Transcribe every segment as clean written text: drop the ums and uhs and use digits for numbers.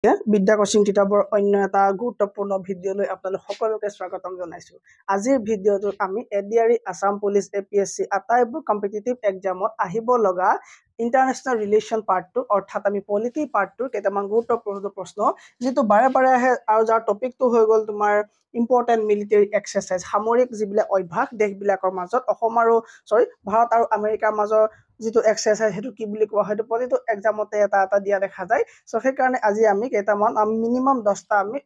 বিদ্যা কোচিং কিতাপৰ অন্য এটা গুৰুত্বপূৰ্ণ ভিডিঅ'লৈ আপোনালোক সকলোকে স্বাগতম জনাইছো। আজিৰ ভিডিঅ'টোত আমি এডিআৰই আসাম পুলিচ এপিএসসি আটাইবোৰ কম্পিটিটিভ এক্সামত আহিব লগা ইন্টাৰনেশ্যনেল ৰিলেশ্যন পাৰ্ট 2 অৰ্থাৎ আমি পলিটি পাৰ্ট 2 কেইটামান গুৰুত্বপূৰ্ণ প্ৰশ্ন যেটো বাৰে বাৰে আহে আৰু যাৰ টপিকটো হৈ গ'ল তোমাৰ ইম্পৰ্টেন্ট মিলিটাৰী এক্সাৰসাইজ সামৰিক যিবিলাক অভ্যাস দেশবিলাকৰ মাজত অসম আৰু ভাৰত আৰু আমেৰিকাৰ মাজৰ যেটো এক্সাৰসাইজ হেতু কি বুলি কোৱা হয় তো প্ৰতিটো এক্সামতে এটা দিয়া দেখা যায়। সো সেই কাৰণে আজি আমি কেইটামান মিনিমাম 10টা আমি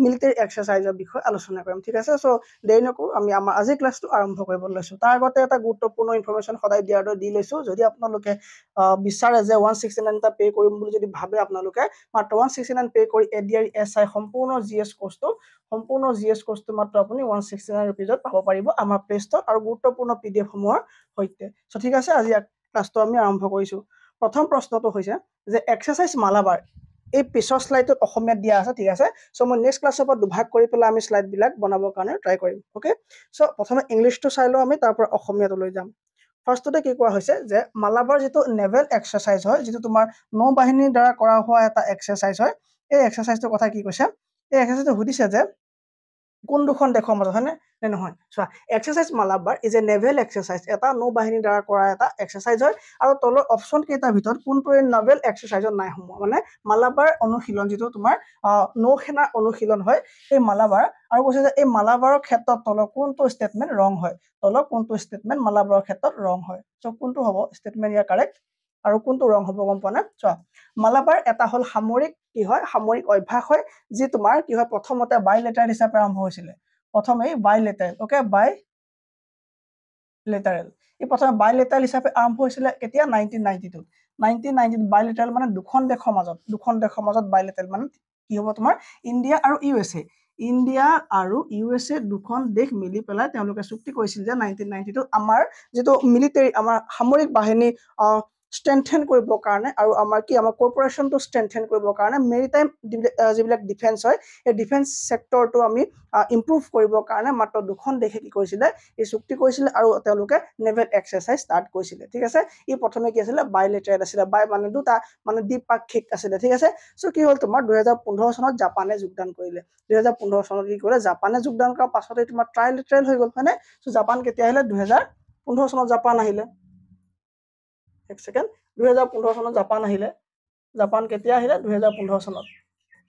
মিলিটাৰী এক্সাৰসাইজৰ বিষয়ে আলোচনা কৰিম ঠিক আছে। সো দেৰি নকৰো আমি আমাৰ আজি ক্লাছটো আৰম্ভ কৰিব লৈছো। তাৰ আগতে এটা গুৰুত্বপূৰ্ণ ইনফৰমেশন সদায় দিয়াৰ দৰে দি লৈছো। যদি আপোনালোকে বিচাৰে যে 169 টা পে কৰিম বুলি যদি ভাবে আপোনালোকে মাত্ৰ 169 পে কৰি এডিআৰই এসআই সম্পূৰ্ণ জিএস কোৰ্সটো মাত্ৰ আপুনি 169 रुपीजত পাব পাৰিব আমাৰ প্লে ষ্টৰ আৰু গুৰুত্বপূৰ্ণ পিডিএফ সমূহৰ সৈতে। সো ঠিক আছে আজি ক্লাছটো আমি আৰম্ভ কৰিছো। প্ৰথম প্ৰশ্নটো হৈছে যে এক্সাৰসাইজ মালাবাৰ এই পিছৰ স্লাইডত অসমীয়াত দিয়া আছে ঠিক আছে। সো মই নেক্সট ক্লাছৰ পৰা দুভাগ কৰি পেলাই আমি স্লাইড বিলাক বনাবৰ কাৰণে ট্ৰাই কৰিম ওকে। সো প্ৰথমে ইংলিশটো চাই লও আমি তাৰ পৰা অসমীয়াটো লৈ যাম। ফাৰ্ষ্টতে কি কোৱা হৈছে যে মালাবাৰ যেটো নেভেল এক্সাৰসাইজ হয় যেটো তোমাৰ নৌ বাহিনীৰ দ্বাৰা কৰা হোৱা এটা এক্সাৰসাইজ হয়। এই এক্সাৰসাইজটোৰ কথা কি কৈছে এই এক্সাৰসাইজটো সুধিছে যে কোন দুখন দেশৰ মাজত হয়নে নে নহয়। চোৱা exercise Malabar is a naval exercise এটা নৌ বাহিনীৰ দ্বাৰা কৰা এটা এক্সাৰসাইজ হয় আৰু তলৰ অপচন কেইটাৰ ভিতৰত কোনটো নেভেল এক্সাৰসাইজত নাই সমূহ মানে মালাবাৰ অনুশীলন যেটো তোমাৰ নৌসেনাৰ অনুশীলন হয় এই মালাবাৰ আৰু কৈছে যে এই মালাবাৰৰ ক্ষেত্ৰত তলৰ কোনটো ষ্টেটমেন্ট ৰং হয় তলৰ কোনটো ষ্টেটমেন্ট মালাবাৰৰ ক্ষেত্ৰত ৰং হয়। সো কোনটো হ'ব ষ্টেটমেন্ট ইয়াৰ কাৰেক্ট আৰু কোনটো ৰং হ'ব গম পোৱা না। চোৱা মালাবাৰ এটা হল সামৰিক কি হয় সামৰিক অভ্যাস হয় যি তোমাৰ কি হয় প্ৰথমতে বাইলেটাৰেল হিচাপে আৰম্ভ হৈছিল। প্ৰথমে বাইলেটাৰেল ওকে বাইলেটাৰেল এই প্ৰথমে বাইলেটাৰেল হিচাপে আৰম্ভ হৈছিল কেতিয়া 1992 বাইলেটাৰেল মানে দুখন দেশৰ মাজত বাইলেটাৰেল মানে কি হ'ব তোমাৰ ইণ্ডিয়া আৰু ইউএছএ দুখন দেশ মিলি পেলাই তেওঁলোকে চুক্তি কৰিছিল যে 1992 আমাৰ যেটো মিলিটাৰী আমাৰ সামৰিক বাহিনী strengthen কৰিবৰ কাৰণে আৰু আমাৰ কৰ্পোৰেচনটো strengthen কৰিবৰ কাৰণে মেৰিটাইম যিবিলাক ডিফেন্স হয় এই ডিফেন্স সেক্টৰটো আমি ইমপ্ৰুভ কৰিবৰ কাৰণে মাত্ৰ দুখন দেশে কি কৰিছিল এই চুক্তি কৰিছিল আৰু তেওঁলোকে নেভেল এক্সাৰসাইজ ষ্টাৰ্ট কৰিছিল ঠিক আছে। ই প্ৰথমে কি আছিল বাইলেটাৰেল আছিল বাই মানে দুটা মানে দ্বিপাক্ষিক আছিল ঠিক আছে। সো কি হ'ল তোমাৰ 2015 চনত জাপানে যোগদান কৰিলে 2015 চনত কি কৰিলে জাপানে যোগদান কৰাৰ পাছতে তোমাৰ ট্ৰাইলেটাৰেল হৈ গ'ল হয়নে। সো জাপান কেতিয়া আহিলে 2015 চনত জাপান আহিলে এক সেকেন্ড 2015 চনত জাপান আহিলে জাপান কেতিয়া আহিলে 2015 চনত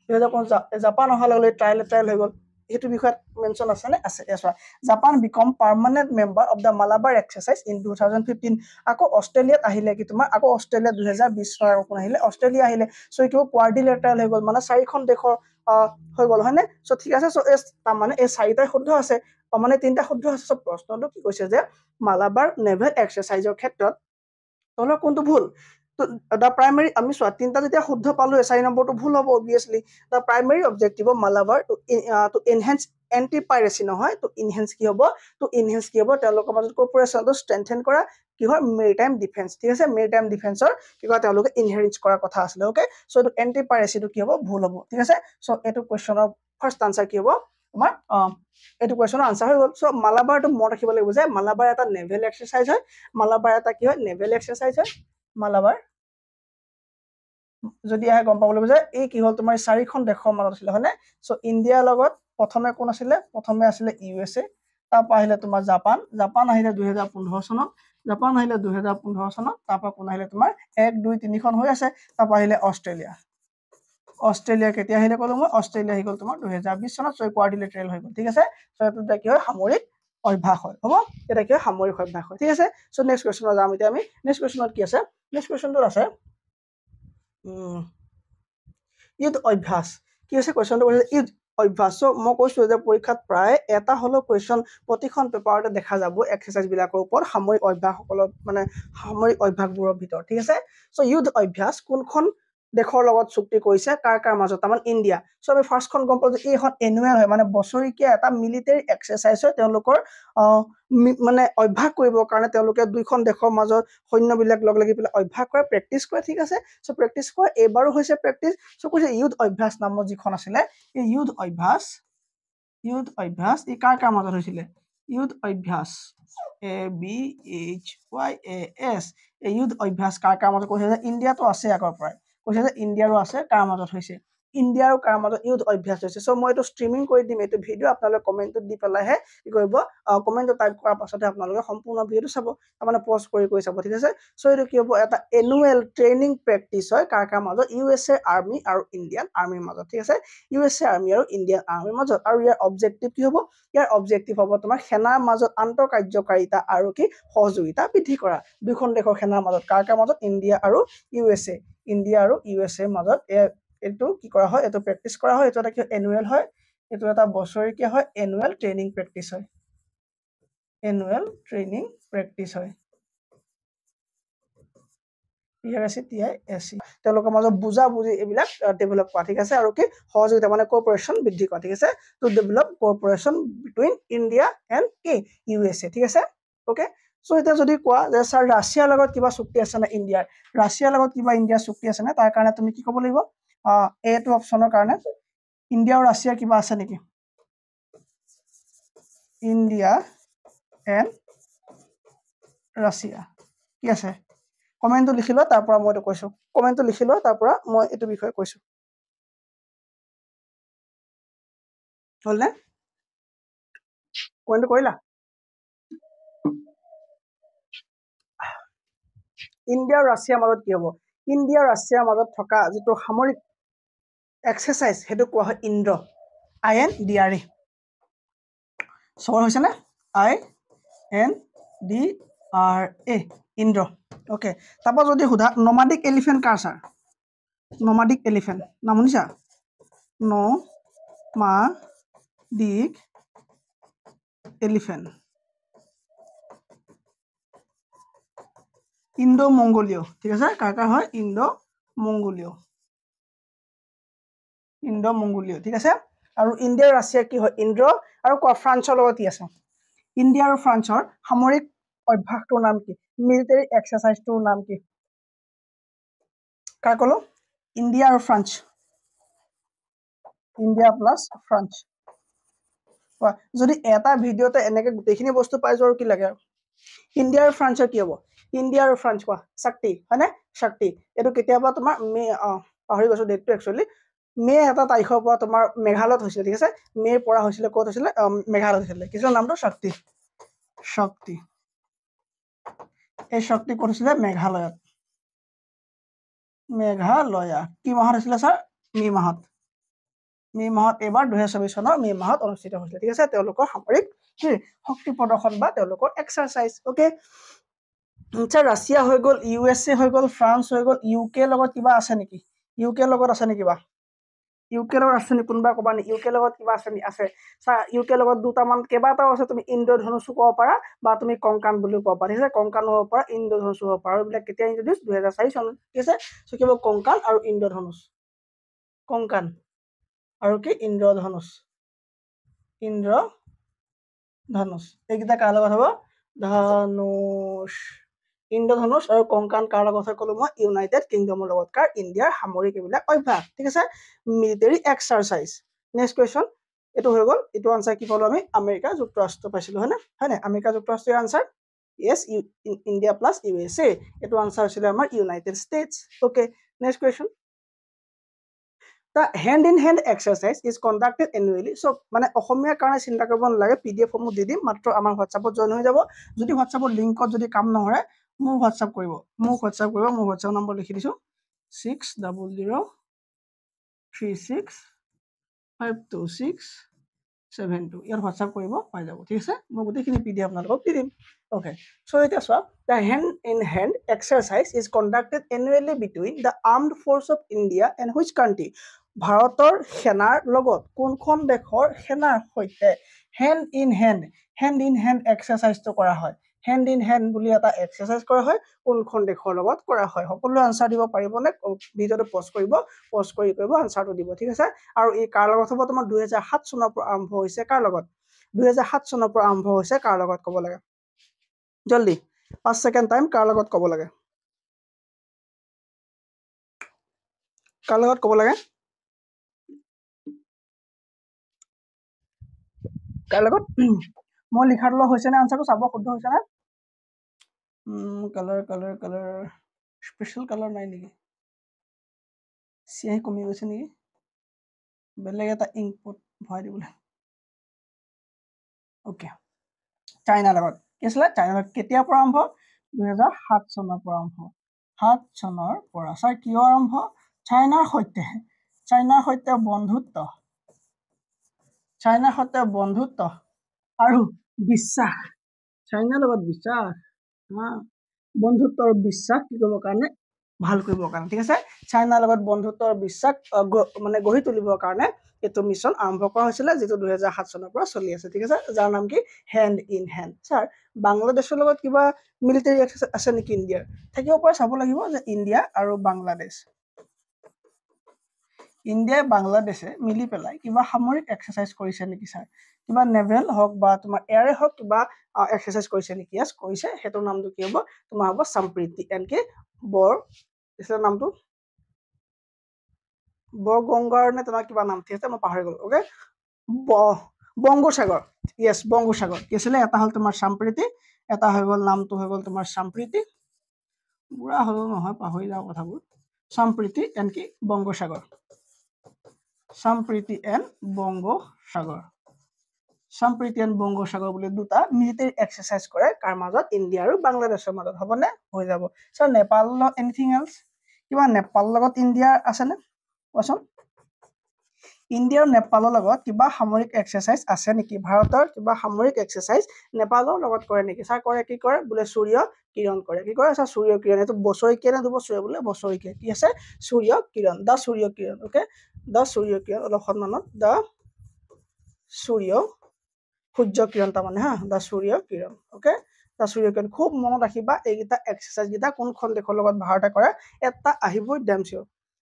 2015 জাপান অহাৰ লগে ট্ৰাইলেটাৰেল হৈ গ'ল এটো বিষয়ত মেনশন আছে নে আছে এছৱা Japan become permanent member of the Malabar exercise in 2015 আকৌ অষ্ট্ৰেলিয়াত আহিলে কি তোমাৰ আকৌ অষ্ট্ৰেলিয়া 2020 চনৰ কোন আহিলে অষ্ট্ৰেলিয়া আহিলে। সো এইটো কোৱাড্ৰিলেটাৰেল হৈ গ'ল মানে চাৰিখন দেশৰ হৈ গ'ল হয়নে। সো ঠিক আছে। সো মানে এই চাৰিটা শুদ্ধ আছে মানে তিনটা শুদ্ধ আছে। সব প্ৰশ্নটো কি কৈছে যে মালাবাৰ নেভেল এক্সাৰসাইজৰ ক্ষেত্ৰত তলৰ কোনটো ভুল তো দা প্ৰাইমাৰী আমি চোৱা তিনটা যেতিয়া শুদ্ধ পালো 4 নম্বৰটো ভুল হ'ব obviously. The primary objective of Malabar to enhance anti piracy নহয় তো ইনহান্স কি হ'ব তেওঁলোকৰ মাজত কৰ্পোৰেচনটো স্ট্ৰেংথেন কৰা কি হয় মেৰিটাইম ডিফেন্স ঠিক আছে। মেৰিটাইম ডিফেন্সৰ কি কয় তেওঁলোকে ইনহেৰিট কৰাৰ কথা আছিল ওকে। সো এটো এন্টি পাইৰেসিটো কি হ'ব ভুল হ'ব ঠিক আছে। সো এটো কোৱেশ্চনৰ ফাৰ্স্ট আনসাৰ কি হ'ব তোমাৰ এটো কোৱেশ্চনৰ আনসাৰ হৈ গ'ল। সো মালাবাৰটো মনত ৰাখিব লাগিব যে মালাবাৰ এটা নেভেল এক্সাৰসাইজ হয় মালাবাৰ এটা কি হয় নেভেল এক্সাৰসাইজ হয় মালাবাৰ যদি আহে গম পাব লাগিব যে এই কি হ'ল তোমাৰ চাৰিখন দেশৰ মাজত আছিল হয়নে। সো ইণ্ডিয়াৰ লগত প্ৰথমে কোন আছিল প্ৰথমে আছিল ইউএছএ তাৰ পৰা আহিলে তোমাৰ জাপান আহিলে 2015 চনত জাপান আহিলে 2015 চনত তাৰ পৰা কোন আহিলে তোমাৰ 1 2 3 খন হৈ আছে তাৰ পৰা আহিলে অষ্ট্ৰেলিয়া কেতিয়া আহিলে ক'লো মই অষ্ট্ৰেলিয়া আহি গ'ল তোমাৰ 2020 চনত সো কোৱাড্ৰিলেটাৰেল হৈ গ'ল ঠিক আছে। সো এটো কি হয় সামৰিক অভ্যাস হয় হ'ব এটা কি সামৰিক অভ্যাস হয় ঠিক আছে। সো নেক্সট কোৱেশ্চনত যাম এতিয়া আমি নেক্সট কোৱেশ্চনত কি আছে নেক্সট কোৱেশ্চনটো আছে ইউথ অভ্যাস কি আছে কোৱেশ্চনটো কৈছে ইউথ অভ্যাস। সো মই কৈছো যে পৰীক্ষাত প্ৰায় এটা হলো কোৱেশ্চন প্ৰতিখন পেপাৰতে দেখা যাব এক্সাৰসাইজ বিলাকৰ ওপৰত সামৰিক অভ্যাসকলৰ মানে সামৰিক অভ্যাসবোৰৰ ভিতৰত ঠিক আছে। সো ইউথ অভ্যাস কোনখন দেশৰ লগত চুক্তি কৰিছে কাৰ মাজত আমাৰ ইণ্ডিয়া। সো আমি ফাৰ্ষ্টখন গম পাওঁ যে এইখন এনুৱেল হয় মানে বছৰিকীয়া এটা মিলিটাৰী এক্সাৰসাইজ হয় তেওঁলোকৰ মানে অভ্যাস কৰিবৰ কাৰণে তেওঁলোকে দুইখন দেশৰ মাজত সৈন্যবিলাক লগ লাগি পেলাই অভ্যাস কৰে প্ৰেক্টিচ কৰে ঠিক আছে। সো প্ৰেক্টিচ কৰে এবাৰো হৈছে প্ৰেক্টিচ। সো কৈছে ইউথ অভ্যাস নামৰ যিখন আছিলে এই ইউথ অভ্যাস ই কাৰ মাজত হৈছিলে ইউথ অভ্যাস ABHYAS এই ইউথ অভ্যাস কাৰ মাজত কৈছে যে ইণ্ডিয়াটো আছে আগৰ পৰাই কৈছে যে ইণ্ডিয়াৰো আছে কাৰ মাজত হৈছে ইণ্ডিয়া আৰু কাৰ মাজত ইউথ অভ্যাস হৈছে চ' মই এইটো ষ্ট্ৰিমিং কৰি দিম এইটো ভিডিঅ' আপোনালোকে কমেণ্টত দি পেলাইহে কি কৰিব কমেণ্টত টাইপ কৰাৰ পাছতে আপোনালোকে সম্পূৰ্ণ ভিডিঅ'টো চাব তাৰমানে পজ কৰি চাব ঠিক আছে চ' এইটো কি হ'ব এটা এনুৱেল ট্ৰেইনিং প্ৰেক্টিচ হয় কাৰ মাজত USA আৰ্মি আৰু ইণ্ডিয়ান আৰ্মিৰ মাজত ঠিক আছে USA আৰ্মি আৰু ইণ্ডিয়ান আৰ্মিৰ মাজত আৰু ইয়াৰ অবজেক্টিভ কি হ'ব ইয়াৰ অবজেক্টিভ হ'ব তোমাৰ সেনাৰ মাজত আন্তঃকাৰ্যকাৰিতা আৰু কি সহযোগিতা বৃদ্ধি কৰা দুখন দেশৰ সেনাৰ মাজত কাৰ মাজত ইণ্ডিয়া আৰু USA ইণ্ডিয়া আৰু USA মাজত এইটো কি কৰা হয় এইটো প্ৰেক্টিচ কৰা হয় এইটো এটা কি এনুৱেল হয় এইটো এটা বছৰেকীয়া হয় এনুৱেল ট্ৰেইনিং প্ৰেক্টিচ হয় এনুৱেল ট্ৰেইনিং প্ৰেক্টিচ হয় তেওঁলোকৰ মাজত বুজাবুজি এইবিলাক ডেভেলপ কৰা ঠিক আছে আৰু কি সহযোগিতা মানে কোঅপাৰেশ্যন বৃদ্ধি কৰা ঠিক আছে to develop cooperation between India and কি USA ঠিক আছে ওকে চ' এতিয়া যদি কোৱা যে ছাৰ ৰাছিয়াৰ লগত কিবা চুক্তি আছে নে ইণ্ডিয়াৰ ৰাছিয়াৰ লগত কিবা ইণ্ডিয়াৰ চুক্তি আছে নে তাৰ কাৰণে তুমি কি ক'ব লাগিব এইটো অপশ্যনৰ কাৰণে ইণ্ডিয়া আৰু ৰাছিয়াৰ কিবা আছে নেকি ইণ্ডিয়া এণ্ড ৰাছিয়া কি আছে কমেণ্টটো লিখি লোৱা তাৰ পৰা মই এইটো কৈছোঁ কমেণ্টটো লিখি লোৱা তাৰ পৰা মই এইটো বিষয়ে কৈছোঁ হ'লনে কমেণ্টটো কৰিলা ইণ্ডিয়া আৰু ৰাছিয়াৰ মাজত কি হ'ব ইণ্ডিয়া আৰু ৰাছিয়াৰ মাজত থকা যিটো সামৰিক এক্সাৰচাইজ সেইটো কোৱা হয় ইন্দ্ৰ INDRA চবৰ হৈছেনে INDRA ইন্দ্ৰ ওকে তাৰপৰা যদি সোধা নমাডিক এলিফেণ্ট কাৰ ছাৰ নমাডিক এলিফেণ্ট নাম শুনিছা নমাডিক এলিফেণ্ট ইণ্ডো মংগোলীয় ঠিক আছে কাৰ হয় ইণ্ডো মংগোলীয় ঠিক আছে আৰু ইণ্ডিয়া ৰাছিয়া কি হয় ইন্দ্ৰ আৰু ফ্ৰান্সৰ লগত কি আছে ইণ্ডিয়া আৰু ফ্ৰান্সৰ সামৰিক অভ্যাসটোৰ নাম কি মিলিটাৰী এক্সাৰচাইজটোৰ নাম কি কাৰ ক'লো ইণ্ডিয়া আৰু ফ্ৰান্স ইণ্ডিয়া প্লাছ ফ্ৰান্স যদি এটা ভিডিঅ'তে এনেকে গোটেইখিনি বস্তু পাই যোৱা আৰু কি লাগে আৰু ইণ্ডিয়া আৰু ফ্ৰান্সৰ কি হ'ব ইণ্ডিয়া আৰু ফ্ৰান্স কোৱা শক্তি হয়নে শক্তি এইটো কেতিয়াবা তোমাৰ মে পাহৰি গৈছো ডেটটো একচুৱেলি মে এটা তাৰিখৰ পৰা তোমাৰ মেঘালয়ত হৈছিলে ঠিক আছে মেৰ পৰা হৈছিলে ক'ত হৈছিলে মেঘালয়ত হৈছিলে কিছুৰ নামটো শক্তি এই শক্তি ক'ত হৈছিলে মেঘালয়ত কি মাহত হৈছিলে ছাৰ মে মাহত এইবাৰ 2024 চনৰ মে মাহত অনুষ্ঠিত হৈছিলে ঠিক আছে তেওঁলোকৰ সামৰিক শক্তি প্ৰদৰ্শন বা তেওঁলোকৰ এক্সাৰচাইজ ওকে আচ্ছা ৰাছিয়া হৈ গ'ল USA হৈ গ'ল ফ্ৰান্স হৈ গ'ল UK লগত কিবা আছে নেকি UK লগত আছে নেকি বা UK লগত আছে নেকি কোনোবা ক'বা নেকি UK লগত কিবা আছে নেকি আছে UK লগত দুটামান কেইবাটাও আছে তুমি ইন্দ্ৰধনুষো ক'ব পাৰা বা তুমি কংকান বুলিও ক'ব পাৰা ঠিক আছে কংকান হ'ব পাৰা ইন্দ্ৰধনুষ হ'ব পাৰা এইবিলাক কেতিয়া ইন্ট্ৰডিউচ 2004 চনত ঠিক আছে চ' কি হ'ব কংকান আৰু ইন্দ্ৰধনুষ কংকান আৰু কি ইন্দ্ৰধনুষ এইকেইটা কাৰ লগত হ'ব ধনুষ ইন্দ্ৰধনুষ আৰু কংকান কাৰ লগত হয় ক'লো মই ইউনাইটেড কিংডমৰ লগত কাৰ ইণ্ডিয়াৰ সামৰিক এইবিলাক অভ্যাস ঠিক আছে মিলিটাৰী এক্সাৰচাইজ নেক্সট কুৱেশ্যন এইটো হৈ গ'ল এইটো আনচাৰ কি পালো আমি আমেৰিকা যুক্তৰাষ্ট্ৰ পাইছিলো হয় নে আমেৰিকা যুক্তৰাষ্ট্ৰৰ answer yes India plus USA এইটো আনচাৰ হৈছিলে আমাৰ United states okay next question The hand-in-hand exercise is conducted annually. So, মানে অসমীয়াৰ কাৰণে চিন্তা কৰিব নালাগে PDF সমূহ দি দিম মাত্ৰ আমাৰ হোৱাটছআপত জইন হৈ যাব যদি হোৱাটছআপৰ লিংকত যদি কাম নকৰে মোৰ হোৱাটছআপ কৰিব মোৰ হোৱাটছআপ নম্বৰ লিখি দিছো 6003652672 ইয়াত হোৱাটছআপ কৰিব পাই যাব ঠিক আছে মই গোটেইখিনি PDF আপোনালোকক দি দিম ওকে চ' এতিয়া চোৱা the hand-in-hand exercise is conducted annually between the armed force of India and which country ভাৰতৰ সেনাৰ লগত কোনখন দেশৰ সেনাৰ সৈতে হেণ্ড ইন হেণ্ড এক্সাৰচাইজটো কৰা হয় হেণ্ড ইন হেণ্ড বুলি এটা এক্সাৰচাইজ কৰা হয় কোনখন দেশৰ লগত কৰা হয় সকলোৱে আনচাৰ দিব পাৰিবনে ভিডিঅ'টো পষ্ট কৰি আনচাৰটো দিব ঠিক আছে আৰু এই কাৰ লগত হ'ব তোমাৰ 2007 চনৰ পৰা আৰম্ভ হৈছে কাৰ লগত 2007 চনৰ পৰা আৰম্ভ হৈছে কাৰ লগত ক'ব লাগে জলদি 5 ছেকেণ্ড টাইম কাৰ লগত ক'ব লাগে কাৰ লগত ক'ব লাগে কাৰ লগত মই লিখাৰ লগত হৈছে নে আনচাৰটো চাব শুদ্ধ হৈছে নে কালাৰ স্পেচিয়েল কালাৰ নাই নেকি চিয়াহী কমি গৈছে নেকি বেলেগ এটা ইনপুট ভৰাই দিবলৈ ওকে চাইনাৰ লগত কি আছিলে চাইনাৰ লগত কেতিয়াৰ পৰা আৰম্ভ 2007 চনৰ পৰা আৰম্ভ 7 চনৰ পৰা ছাৰ কিয় আৰম্ভ চাইনাৰ সৈতে বন্ধুত্ব আৰু বিশ্বাস চাইনাৰ লগত বিশ্বাস বন্ধুত্ব আৰু বিশ্বাস কি কৰিবৰ কাৰণে ভাল কৰিবৰ কাৰণে ঠিক আছে চাইনাৰ লগত বন্ধুত্ব আৰু বিশ্বাস মানে গঢ়ি তুলিবৰ কাৰণে এইটো মিছন আৰম্ভ কৰা হৈছিলে যেটো 2007 চনৰ পৰা চলি আছে ঠিক আছে যাৰ নাম কি হেণ্ড ইন হেণ্ড স্যাৰ বাংলাদেশৰ লগত কিবা মিলিটাৰী এক্সাৰসাইজ আছে নেকি ইণ্ডিয়াৰ থাকিব পাৰে চাব লাগিব যে ইণ্ডিয়া আৰু বাংলাদেশ ইণ্ডিয়া বাংলাদেশে মিলি পেলাই কিবা সামৰিক এক্সাৰসাইজ কৰিছে নেকি স্যাৰ কিবা নেভেল হক বা তোমাৰ এয়াৰে হক কিবা এক্সাৰসাইজ কৰিছে নেকি ইয়াস কৰিছে হেতৰ নামটো কি হ'ব তোমাৰ হ'ব সম্প্ৰীতি এনকে বৰ ইছৰ নামটো বৰগংগাৰ নে তোমাৰ কিবা নাম ঠিক আছে মই পাহৰি গলো ওকে বংগোসাগৰ ইয়েস বংগোসাগৰ কি আছিল এটা হল তোমাৰ সম্প্ৰীতি এটা হৈ গল নামটো হৈ গল তোমাৰ সম্প্ৰীতি বুঢ়া হলো নহয় পাহৰি যাও কথাবোৰ সম্প্ৰীতি এনকি বংগোসাগৰ সম্প্ৰীতি এন বংগোসাগৰ সম্প্ৰীতি এন বংগোসাগৰ বুলি দুটা মিলিটাৰী এক্সাৰসাইজ কৰে কাৰ মাজত ইণ্ডিয়া আৰু বাংলাদেশৰ মাজত হবনে হৈ যাব সৰ নেপালৰ এনিথিং এলস কিবা নেপালৰ লগত ইণ্ডিয়া আছে নে কোৱাচোন ইণ্ডিয়া আৰু নেপালৰ লগত কিবা সামৰিক এক্সাৰসাইজ আছে নেকি ভাৰতৰ কিবা সামৰিক এক্সাৰসাইজ নেপালৰ লগত কৰে নেকি স্যাৰ কৰে কি কৰে বোলে সূৰ্য কিৰণ কৰে কি কৰে স্যাৰ সূৰ্য কিৰণ এটো বছৰিকীয়া নে দুবছৰীয়া বোলে বছৰিকীয়া কি আছে সূৰ্য কিৰণ দা সূৰ্য কিৰণ ওকে দা সূৰ্য কিৰণ অলপ সন্মানত দা সূৰ্য কিৰণ তাৰমানে হা দা সূৰ্য কিৰণ ওকে দা সূৰ্য কিৰণ খুব মনত ৰাখিবা এইগিটা এক্সাৰসাইজ গিটা কোনখন দেশৰ লগত ভাৰতে কৰে এটা আহিবই ডেম শিওৰ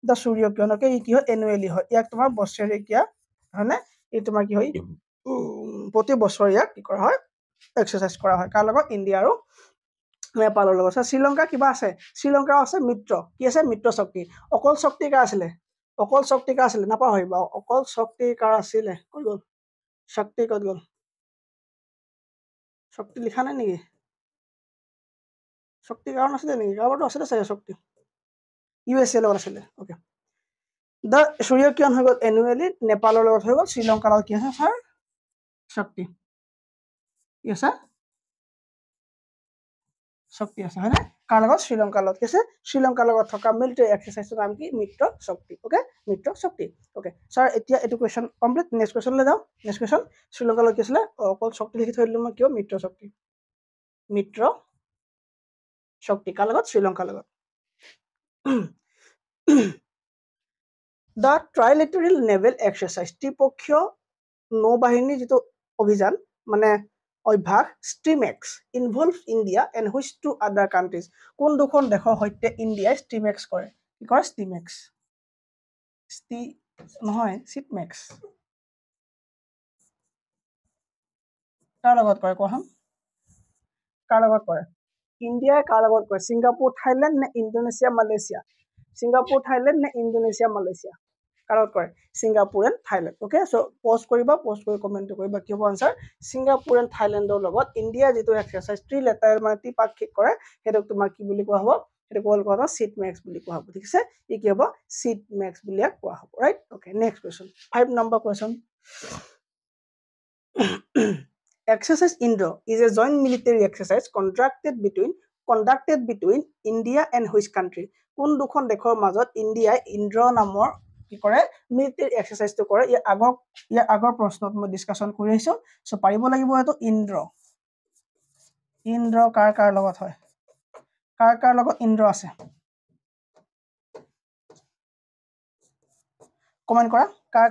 দা সূৰ্য কিৰণ ওকে ই কি হয় এনুৱেলি হয় ইয়াক তোমাৰ বছৰিকীয়া হয়নে এই তোমাৰ কি হয় প্ৰতি বছৰীয়া কি কৰা হয় এক্সাৰসাইজ কৰা হয় কাৰ লগত ইণ্ডিয়া আৰু নেপালৰ লগত শ্ৰীলংকা কিবা আছে শ্ৰীলংকা আছে মিত্ৰ কি আছে মিত্ৰ শক্তি অকল শক্তি কাৰ আছিলে নাপাহৰিবা অকল শক্তি কাৰ আছিলে কৈ গল শক্তি কত গল শক্তি লিখা নাই নেকি শক্তি কাৰণ আছিলে নেকি কাৰোবাৰতো আছিলে চাগে শক্তি ইউএছএ লগত আছিলে ওকে দা সূৰ্য কিৰণ হৈ গল এনুৱেলি নেপালৰ লগত হৈ গল শ্ৰীলংকাৰ লগত কি আছে স্যাৰ শক্তি কি আছে শক্তি আছে হয় না কাৰ লগত শ্ৰীলংকাৰ লগত কি আছে শ্ৰীলংকাৰ লগত থকা মিলিটাৰী এক্সাৰসাইজৰ নাম কি মিত্ৰ শক্তি ওকে মিত্ৰ শক্তি ওকে স্যাৰ এতিয়া এটো কোৱেশ্চন কমপ্লিট নেক্সট কোৱেশ্চনলৈ যাও নেক্সট কোৱেশ্চন শ্ৰীলংকাৰ লগত কি আছিল অকল শক্তি লিখি থৈ দিলো মই কিয় মিত্ৰ শক্তি কাৰ লগত শ্ৰীলংকাৰ লগত দা ট্ৰাইলেটেৰিয়েল নেভেল এক্সাৰসাইজ ত্ৰিপক্ষীয় নৌবাহিনী যেটো অভিযান মানে অভ্যাস স্ট্ৰিমেক্স involve India and which two other countries কোন দুখন দেশৰ সৈতে ইণ্ডিয়াই স্ট্ৰিমেক্স কৰে কি কৰে স্ট্ৰিমেক্স নহয় চিটমেক্স কাৰ লগত কৰে কোৱাচোন কাৰ লগত কৰে ইণ্ডিয়াই কাৰ লগত কৰে ছিংগাপুৰ থাইলেণ্ড নে ইণ্ডোনেছিয়া মালয়েছিয়া ছিংগাপুৰ থাইলেণ্ড নে ইণ্ডোনেছিয়া মালয়েছিয়া কাৰ লগত কৰে Singapore and Thailand okay so post কৰিবা পোষ্ট কৰি কমেন্ট কৰিবা কি হ'ব আনসাৰ ছিংগাপুৰ এণ্ড থাইলেণ্ডৰ লগত ইণ্ডিয়া যেটো এক্সাৰসাইজ ত্ৰিলেটাৰেল মানে ত্ৰিপাক্ষিক কৰে হেতক তোমাৰ কি বুলি কোৱা হ'ব হেতক কোৱা হ'ব চিটমেক্স বুলি কোৱা হ'ব ঠিক আছে ই কি হ'ব চিটমেক্স বুলি কোৱা হ'ব right okay next question 5 number question Exercise Indro is a joint military exercise conducted between India and which country? কোন দুখন দেশৰ মাজত ইণ্ডিয়াই ইন্দ্ৰ নামৰ কি কৰে মিলিটাৰী এক্সাৰসাইজটো কৰে ইয়াৰ আগৰ প্ৰশ্নত মই ডিসকাশন কৰি আছো সো পাৰিব লাগিব এটো ইন্দ্ৰ কাৰ লগত হয় কাৰ লগত ইন্দ্ৰ আছে কমেন্ট কৰা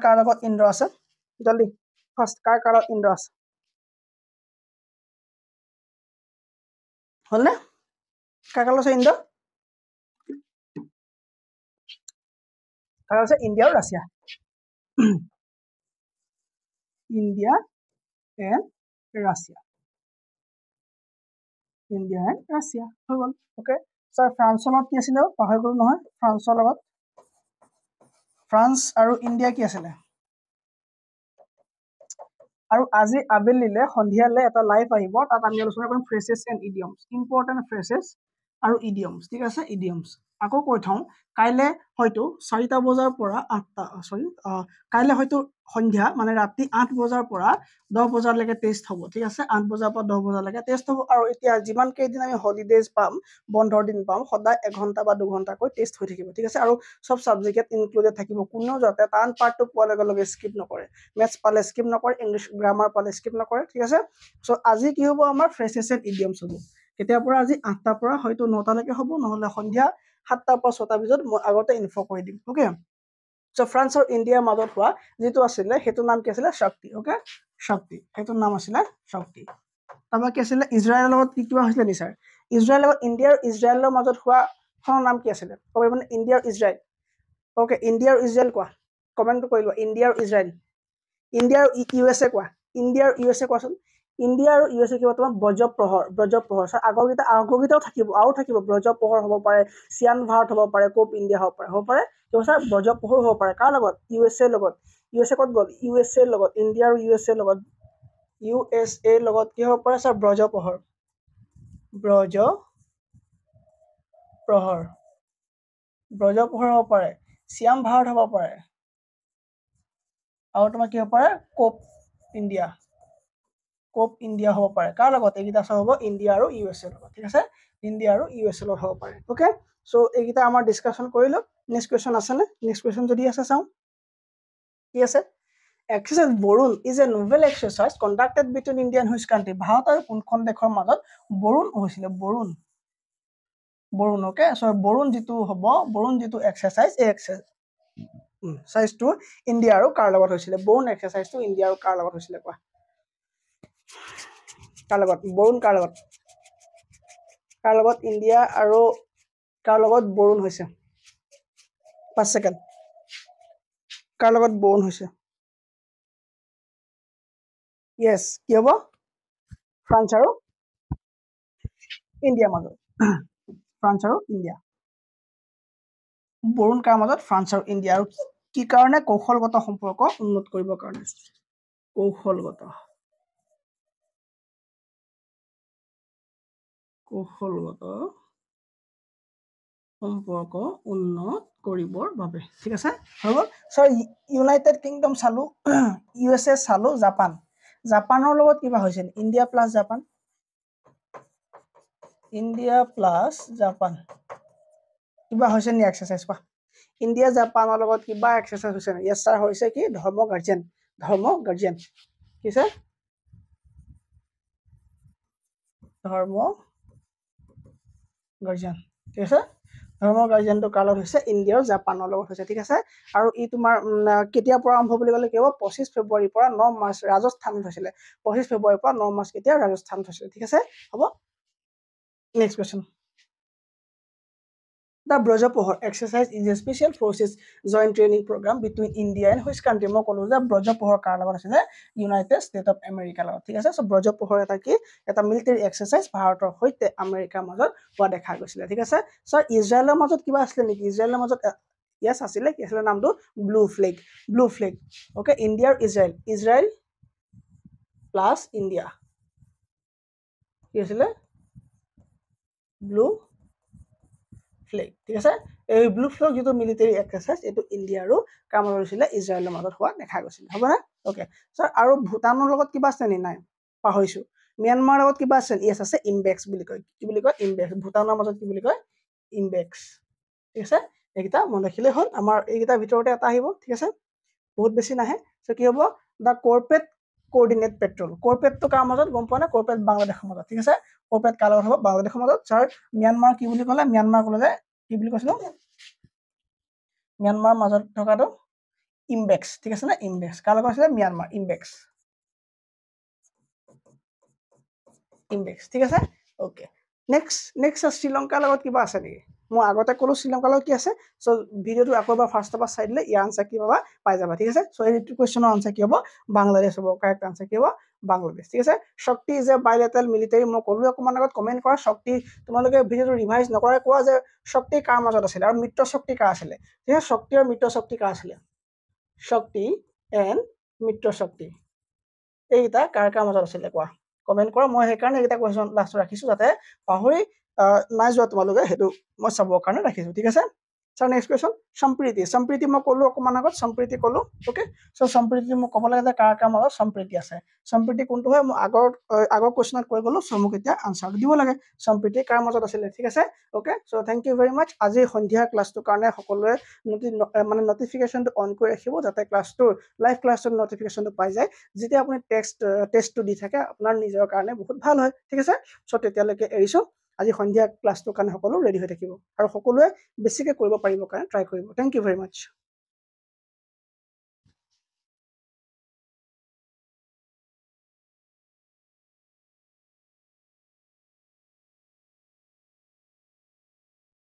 কাৰ লগত ইন্দ্ৰ আছে জলদি ফাৰ্স্ট কাৰ লগত ইন্দ্ৰ আছে হলনে কাৰ আছে ইন্দ্ৰ কাৰ আছে ইণ্ডিয়া আৰু ৰাছিয়া ইণ্ডিয়া এণ্ড ৰাছিয়া হৈ গল ওকে স্যাৰ ফ্ৰান্সৰ লগত কি আছিল পাহৰি গলো নহয় ফ্ৰান্সৰ লগত ফ্ৰান্স আৰু ইণ্ডিয়া কি আছিল আৰু আজি আবেলিলে সন্ধিয়ালে এটা লাইভ আহিব তাত আমি আলোচনা কৰিম ফ্ৰেজেছ এণ্ড ইডিয়মছ ইম্পৰ্টেন্ট ফ্ৰেজেছ আৰু ইডিয়মছ ঠিক আছে ইডিয়মছ আকৌ কৈ থওঁ কাইলৈ হয়তো 4টা বজাৰ পৰা 8টা কাইলৈ হয়তো সন্ধ্যা মানে ৰাতি 8 বজাৰ পৰা 10 বজালৈকে টেষ্ট হ'ব ঠিক আছে 8 বজাৰ পৰা 10 বজালৈকে টেষ্ট হ'ব আৰু এতিয়া যিমান কেইদিন আমি হলিডেজ পাম বন্ধৰ দিন পাম সদায় 1 ঘণ্টা বা 2 ঘণ্টাকৈ টেষ্ট হৈ থাকিব ঠিক আছে আৰু সব সাবজেক্টত ইনক্লুডেড থাকিব কোনেও যাতে টান পাৰ্টটো পোৱাৰ লগে লগে স্কিপ নকৰে মেথছ পালে স্কিপ নকৰে ইংলিছ গ্ৰামাৰ পালে স্কিপ নকৰে ঠিক আছে সো আজি কি হ'ব আমাৰ ফ্ৰেজেছ এণ্ড ইডিয়মছ হ'ব কেতিয়াৰ পৰা আজি 8টাৰ পৰা হয়তো 9টালৈকে হ'ব নহলে সন্ধ্যা 7টাৰ পৰা 6টা বজাত মই আগতে ইনফো কৰি দিম ওকে সো ফ্ৰান্স আৰু ইণ্ডিয়াৰ মাজত হোৱা যেটো আছিল হেতু নাম কি আছিল শক্তি ওকে শক্তি হেতু নাম আছিল শক্তি তাৰপা কি আছিল ইজৰাইলৰ লগত কি কিবা হৈছিল নি স্যাৰ ইজৰাইলৰ লগত ইজৰাইলৰ মাজত হোৱা খন নাম কি আছিল কবে মানে ইণ্ডিয়া আৰু ইজৰাইল ওকে ইণ্ডিয়া আৰু ইজৰাইল কোৱা কমেন্ট কৰি লোৱা ইণ্ডিয়া আৰু ইজৰাইল ইণ্ডিয়া আৰু ইউএসএ কোৱা ইণ্ডিয়া আৰু ইউএসএ কোৱাচোন ইণ্ডিয়া আৰু ইউএসএ কিবা তোমাৰ ব্ৰজপ্ৰহৰ স্যাৰ আগৰগিটাও থাকিব ব্ৰজপ্ৰহৰ হ'ব পাৰে চিয়ান ভাৰত হ'ব পাৰে কোপ ইণ্ডিয়া হ'ব পাৰে তো স্যাৰ ব্ৰজপ্ৰহৰ হ'ব পাৰে কাৰ লগত ইউএসএ ক'ত গ'ল ইউএসএ লগত ইণ্ডিয়া আৰু ইউএসএ লগত কি হ'ব পাৰে স্যাৰ ব্ৰজপ্ৰহৰ হ'ব পাৰে চিয়াম ভাৰত হ'ব পাৰে আৰু তোমাৰ কি হ'ব পাৰে কোপ ইণ্ডিয়া হ'ব পাৰে কাৰ লগত এইগিটা সব হ'ব ইণ্ডিয়া আৰু ইউএসএ লগত ঠিক আছে ইণ্ডিয়া আৰু ইউএসএ লগত হ'ব পাৰে ওকে সো এইগিটা আমাৰ ডিসকাশন কৰিলো নেক্সট কোৱেশ্চন আছে নে নেক্সট কোৱেশ্চন যদি আছে চাও কি আছে Exercise Borun is a novel exercise conducted between India and which country? Bharat আৰু কোনখন দেশৰ মাজত বৰুণ হৈছিল বৰুণ ওকে সো বৰুণ যিটো এক্সাৰসাইজ এই এক্সাৰসাইজটো ইণ্ডিয়া আৰু কাৰ লগত হৈছিল বৰুণ এক্সাৰসাইজটো ইণ্ডিয়া আৰু কাৰ লগত হৈছিল কোৱা কাৰ লগত বৰুণ কাৰ লগত ইণ্ডিয়া আৰু কাৰ লগত বৰুণ হৈছে 5 সেকেন্ড কাৰ লগত বৰুণ হৈছে Yes, কি হ'ব ফ্ৰান্স আৰু ইণ্ডিয়া মাজত ফ্ৰান্স আৰু ইণ্ডিয়া বৰুণ কাৰ মাজত ফ্ৰান্স আৰু ইণ্ডিয়া আৰু কি কাৰণে কৌশলগত সম্পৰ্ক উন্নত কৰিবৰ কাৰণে কৌশলগত সম্পৰ্ক উন্নত কৰিবৰ বাবে ঠিক আছে হ'ব সো ইউনাইটেড কিংডম চালো ইউএসএ চালো জাপানৰ লগত কিবা হৈছিল ইণ্ডিয়া প্লাস জাপান কিবা হৈছে নি এক্সাৰসাইজ কোৱা ইণ্ডিয়া জাপানৰ লগত কিবা এক্সাৰসাইজ হৈছে নি ইয়েস স্যাৰ হৈছে কি ধৰ্ম গাৰ্জিয়ান কি স্যাৰ ধৰ্ম গাৰ্জিয়ান ঠিক আছে ধৰ্ম গাৰ্জিয়ানটো কালত হৈছে ইণ্ডিয়া আৰু জাপানৰ লগত হৈছে ঠিক আছে আৰু ই তোমাৰ কেতিয়া পৰা আৰম্ভ বুলি ক'লে কি হ'ব 25 ফেব্ৰুৱাৰীৰ পৰা 9 মাৰ্চ ৰাজস্থানত হৈছিল 25 ফেব্ৰুৱাৰীৰ পৰা 9 মাৰ্চ কেতিয়া ৰাজস্থানত হৈছিল ঠিক আছে হ'ব next question The Brajapohar exercise is a special forces joint training program between India and which country? মই ক'লো যে Brajapohar কাৰ লগত আছে ইউনাইটেড ষ্টেট অফ আমেৰিকা লগত ঠিক আছে সো Brajapohar এটা মিলিটাৰী এক্সাৰসাইজ ভাৰতৰ সৈতে আমেৰিকাৰ মাজত হোৱা দেখা গৈছিল ঠিক আছে সো ইজৰাইলৰ মাজত কিবা আছিল নেকি ইজৰাইলৰ মাজত ইয়াস আছিল কি আছিল নামটো ব্লু ফ্লেগ ওকে ইণ্ডিয়া আৰু ইজৰাইল প্লাস ইণ্ডিয়া কি আছিল ব্লু ফ্লেগ ঠিক আছে এই ব্লু ফ্লেগ যেটো মিলিটাৰী এক্সাৰসাইজ এটো ইণ্ডিয়া আৰু কামৰ হৈছিল ইজৰাইলৰ মাজত হোৱা দেখা গৈছিল হ'ব না ওকে স্যাৰ আৰু ভুটানৰ লগত কিবা আছে নি নাই পাহৰিছো মিয়ানমাৰৰ লগত কিবা আছে ইয়েস আছে ইমবেক্স বুলি কয় কি বুলি কয় ইমবেক্স ভুটানৰ মাজত কি বুলি কয় ইমবেক্স ঠিক আছে এইটা মন ৰাখিলে হ'ল আমাৰ এইটা ভিতৰতে এটা আহিব ঠিক আছে বহুত বেছি নাহে সো কি হ'ব দা কৰ্পৰেট কোঅৰ্ডিনেট পেট্ৰল কৰ্পৰেটটো কাৰ মাজত গম পোৱা না কৰ্পৰেট বাংলাদেশৰ মাজত ঠিক আছে কৰ্পৰেট কাৰ লগত হ'ব বাংলাদেশৰ মাজত স্যাৰ মিয়ানমাৰ কি বুলি ক'লে মিয়ানমাৰ ক'লে যে কি বুলি কৈছিল মিয়ানমাৰ মাজত থকাটো ইমবেক্স ঠিক আছে না ইমবেক্স কাৰ লগত আছে মিয়ানমাৰ ইমবেক্স ঠিক আছে ওকে নেক্সট শ্ৰীলংকাৰ লগত কিবা আছে নেকি মই আগতে ক'লো শ্ৰীলংকাৰ লগত কি আছে সো ভিডিওটো আকৌবাৰ ফাৰ্ষ্টৰ পৰা চাই দিলে ইয়াৰ আনসাৰ কি পাবা পাই যাবা ঠিক আছে সো এই কোৱেশ্চনৰ আনসাৰ কি হ'ব বাংলাদেশ হ'ব কাৰেক্ট আনসাৰ কি হ'ব বাংলাদেশ ঠিক আছে শক্তি ইজ এ বাইলেটাৰেল মিলিটাৰী মই ক'লো অকমান আগত কমেন্ট কৰা শক্তি তোমালোকে ভিডিওটো ৰিভাইজ নকৰাই কোৱা যে শক্তি কাৰ মাজত আছিল আৰু মিত্ৰ শক্তি কাৰ আছিল ঠিক আছে শক্তি আৰু মিত্ৰ শক্তি কাৰ আছিল শক্তি এণ্ড মিত্ৰ শক্তি এইটা কাৰ মাজত আছিল কোৱা কমেন্ট কৰা মই সেই কাৰণে এটা কোৱেশ্চন লাষ্ট ৰাখিছো যাতে পাহৰি নাই যোৱা তোমালোকে সেইটো মই চাবৰ কাৰণে ৰাখিছোঁ ঠিক আছে ছাৰ নেক্সট কুৱেশ্যন সম্প্ৰীতি মই ক'লো অকণমান আগত সম্প্ৰীতি ক'লো অ'কে চ' সম্প্ৰীতি মোক ক'ব লাগে যে কাৰ কাৰ মাজত সম্প্ৰীতি আছে সম্প্ৰীতি কোনটো হয় মই আগৰ কুৱেশ্যনত কৈ গ'লো চ' মোক এতিয়া আনচাৰটো দিব লাগে সম্প্ৰীতি কাৰ মাজত আছিলে ঠিক আছে okay so' thank you very much আজি সন্ধিয়া ক্লাছটোৰ কাৰণে সকলোৱে মানে নটিফিকেশ্যনটো অন কৰি ৰাখিব যাতে ক্লাছটোৰ লাইভ ক্লাছটোৰ নটিফিকেশ্যনটো পাই যায় যেতিয়া আপুনি টেষ্টটো দি থাকে আপোনাৰ নিজৰ কাৰণে বহুত ভাল হয় ঠিক আছে চ' তেতিয়ালৈকে এৰিছোঁ আজি সন্ধিয়া ক্লাছটোৰ কাৰণে সকলো ৰেডি হৈ থাকিব আৰু সকলোৱে বেছিকৈ কৰিব পাৰিবৰ কাৰণে ট্ৰাই কৰিব থেংক ইউ ভেৰি মাছ